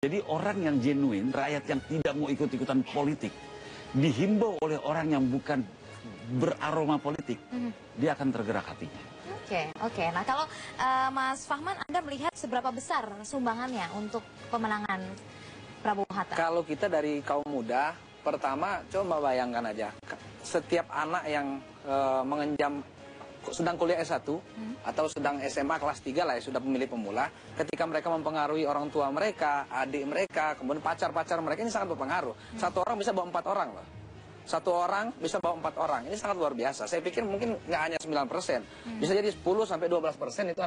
Jadi orang yang genuine, rakyat yang tidak mau ikut-ikutan politik, dihimbau oleh orang yang bukan beraroma politik, dia akan tergerak hatinya. Oke. Nah kalau Mas Fahman, Anda melihat seberapa besar sumbangannya untuk pemenangan Prabowo Hatta? Kalau kita dari kaum muda, pertama coba bayangkan aja, setiap anak yang mengenyam sedang kuliah S1 atau sedang SMA kelas 3 lah ya, sudah pemilih pemula, ketika mereka mempengaruhi orang tua mereka, adik mereka, kemudian pacar-pacar mereka, ini sangat berpengaruh. Satu orang bisa bawa 4 orang loh. Satu orang bisa bawa 4 orang. Ini sangat luar biasa. Saya pikir mungkin nggak hanya 9%. Bisa jadi 10-12% itu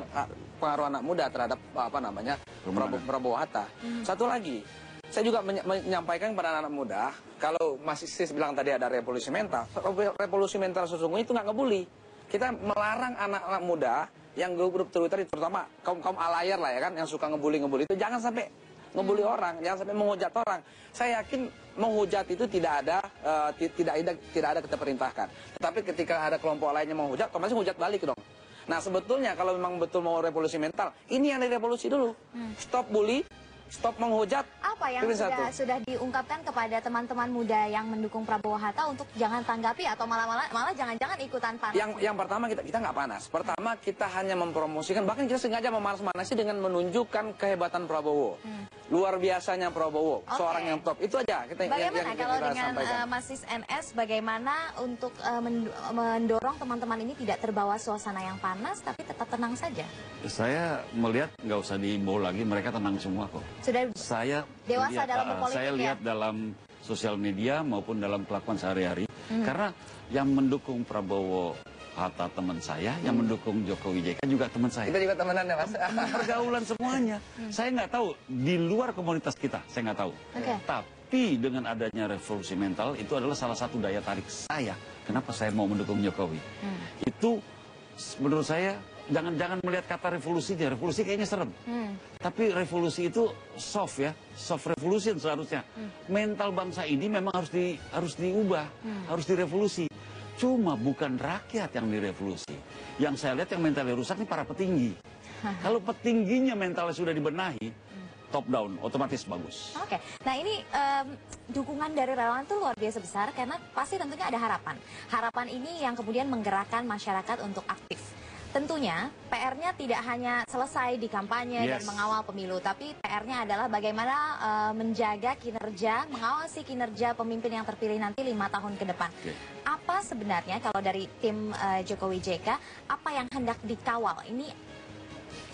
pengaruh anak muda terhadap Prabowo Hatta. Satu lagi, saya juga menyampaikan kepada anak muda, kalau masih bilang tadi ada revolusi mental. Revolusi mental sesungguhnya itu nggak ngebully. Kita melarang anak-anak muda yang grup Twitter, terutama kaum alayar lah ya kan, yang suka ngebully itu jangan sampai ngebully orang, jangan sampai menghujat orang. Saya yakin menghujat itu tidak ada kita perintahkan. Tetapi ketika ada kelompok lainnya menghujat, otomatis menghujat balik dong. Nah sebetulnya kalau memang betul mau revolusi mental, ini yang direvolusi dulu. Stop bully, stop menghujat. Apa yang sudah diungkapkan kepada teman-teman muda yang mendukung Prabowo Hatta untuk jangan tanggapi atau malah jangan-jangan ikutan panas? Yang pertama kita nggak panas. Pertama kita hanya mempromosikan, bahkan kita sengaja memanas-manasi dengan menunjukkan kehebatan Prabowo. Luar biasanya Prabowo, seorang yang top. Itu aja bagaimana kalau dengan Mas Sis NS, bagaimana untuk mendorong teman-teman ini tidak terbawa suasana yang panas tapi tetap tenang saja? Saya melihat nggak usah diimbau lagi, mereka tenang semua kok. Sudah saya dewasa lihat, dalam berpolitik, saya lihat dalam sosial media maupun dalam kelakuan sehari-hari. Karena yang mendukung Prabowo Hatta teman saya, yang mendukung Jokowi JK juga teman saya. Kita juga temenan ya Mas. Pergaulan semuanya. Saya nggak tahu di luar komunitas kita, saya nggak tahu. Tapi dengan adanya revolusi mental itu adalah salah satu daya tarik saya. Kenapa saya mau mendukung Jokowi? Itu menurut saya jangan melihat kata revolusinya. Revolusi kayaknya serem. Tapi revolusi itu soft ya, soft revolution seharusnya. Mental bangsa ini memang harus diubah, harus direvolusi. Cuma bukan rakyat yang direvolusi. Yang saya lihat yang mentalnya rusak ini para petinggi. Kalau petingginya mentalnya sudah dibenahi, top down, otomatis bagus. Nah ini dukungan dari relawan itu luar biasa besar karena pasti tentunya ada harapan. Harapan ini yang kemudian menggerakkan masyarakat untuk aktif. Tentunya PR-nya tidak hanya selesai di kampanye dan mengawal pemilu, tapi PR-nya adalah bagaimana menjaga kinerja, mengawasi kinerja pemimpin yang terpilih nanti 5 tahun ke depan. Apa sebenarnya kalau dari tim Jokowi JK, apa yang hendak dikawal? Ini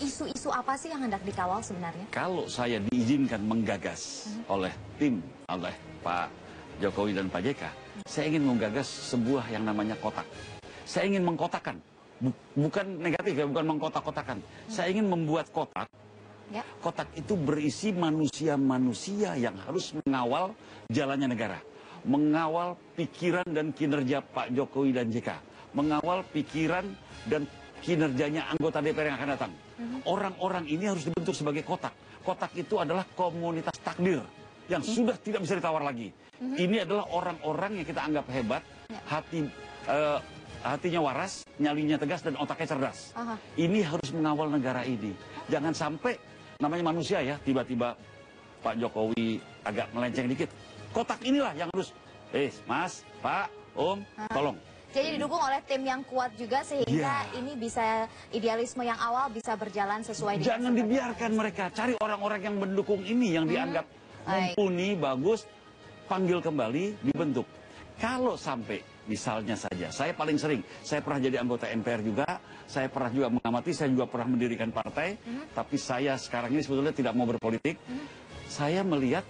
isu-isu apa sih yang hendak dikawal sebenarnya? Kalau saya diizinkan menggagas oleh tim, oleh Pak Jokowi dan Pak JK, saya ingin menggagas sebuah yang namanya kotak. Saya ingin mengkotakkan. Bukan negatif ya, bukan mengkotak-kotakan. Saya ingin membuat kotak. Kotak itu berisi manusia-manusia yang harus mengawal jalannya negara. Mengawal pikiran dan kinerja Pak Jokowi dan JK. Mengawal pikiran dan kinerjanya anggota DPR yang akan datang. Orang-orang ini harus dibentuk sebagai kotak. Kotak itu adalah komunitas takdir yang sudah tidak bisa ditawar lagi. Ini adalah orang-orang yang kita anggap hebat, hatinya waras, nyalinya tegas, dan otaknya cerdas. Ini harus mengawal negara ini. Jangan sampai, namanya manusia ya, tiba-tiba Pak Jokowi agak melenceng dikit. Kotak inilah yang harus, Mas, Pak, Om, tolong. Jadi didukung oleh tim yang kuat juga sehingga ini bisa, idealisme yang awal bisa berjalan sesuai dengan... Jangan dibiarkan mereka, cari orang-orang yang mendukung ini, yang dianggap mumpuni, bagus, panggil kembali, dibentuk. Kalau sampai, misalnya saja, saya paling sering, saya pernah jadi anggota MPR juga, saya pernah juga mengamati, saya juga pernah mendirikan partai, tapi saya sekarang ini sebetulnya tidak mau berpolitik. Saya melihat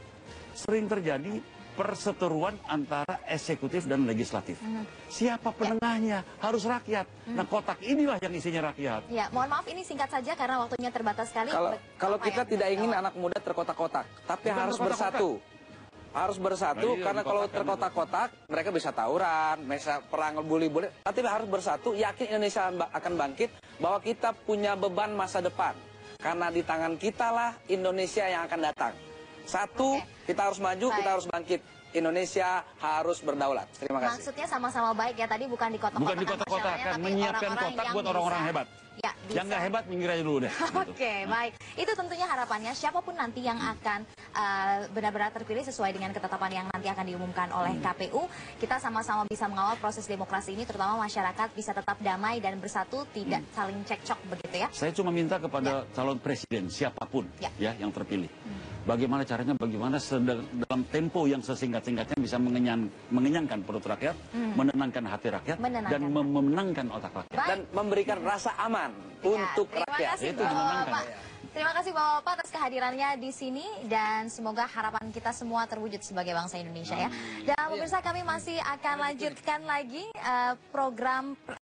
sering terjadi perseteruan antara eksekutif dan legislatif. Siapa penengahnya? Harus rakyat. Nah, kotak inilah yang isinya rakyat. Ya, mohon maaf ini singkat saja karena waktunya terbatas sekali. Kalau kita tidak ingin anak muda terkotak-kotak, tapi harus bersatu. Harus bersatu, karena kalau terkotak-kotak, mereka bisa tawuran, bisa perang bully-bully. Tapi harus bersatu, yakin Indonesia akan bangkit, bahwa kita punya beban masa depan. Karena di tangan kita lah Indonesia yang akan datang. Satu, kita harus maju, kita harus bangkit. Indonesia harus berdaulat. Terima kasih. Maksudnya sama-sama baik ya, tadi bukan di kota-kota. Bukan di kota-kota, menyiapkan kotak buat orang-orang hebat. Ya, yang nggak hebat minggir aja dulu deh. Oke, baik. Itu tentunya harapannya siapapun nanti yang akan benar-benar terpilih sesuai dengan ketetapan yang nanti akan diumumkan oleh KPU, kita sama-sama bisa mengawal proses demokrasi ini, terutama masyarakat bisa tetap damai dan bersatu, tidak saling cekcok begitu ya. Saya cuma minta kepada calon presiden siapapun ya yang terpilih. Bagaimana caranya, bagaimana dalam tempo yang sesingkat-singkatnya bisa mengenyangkan perut rakyat, menenangkan hati rakyat, dan memenangkan otak rakyat. Dan memberikan rasa aman untuk rakyat. Itu dimenangkan. Terima kasih Bapak atas kehadirannya di sini dan semoga harapan kita semua terwujud sebagai bangsa Indonesia ya. Dan pemirsa, kami masih akan lanjutkan lagi program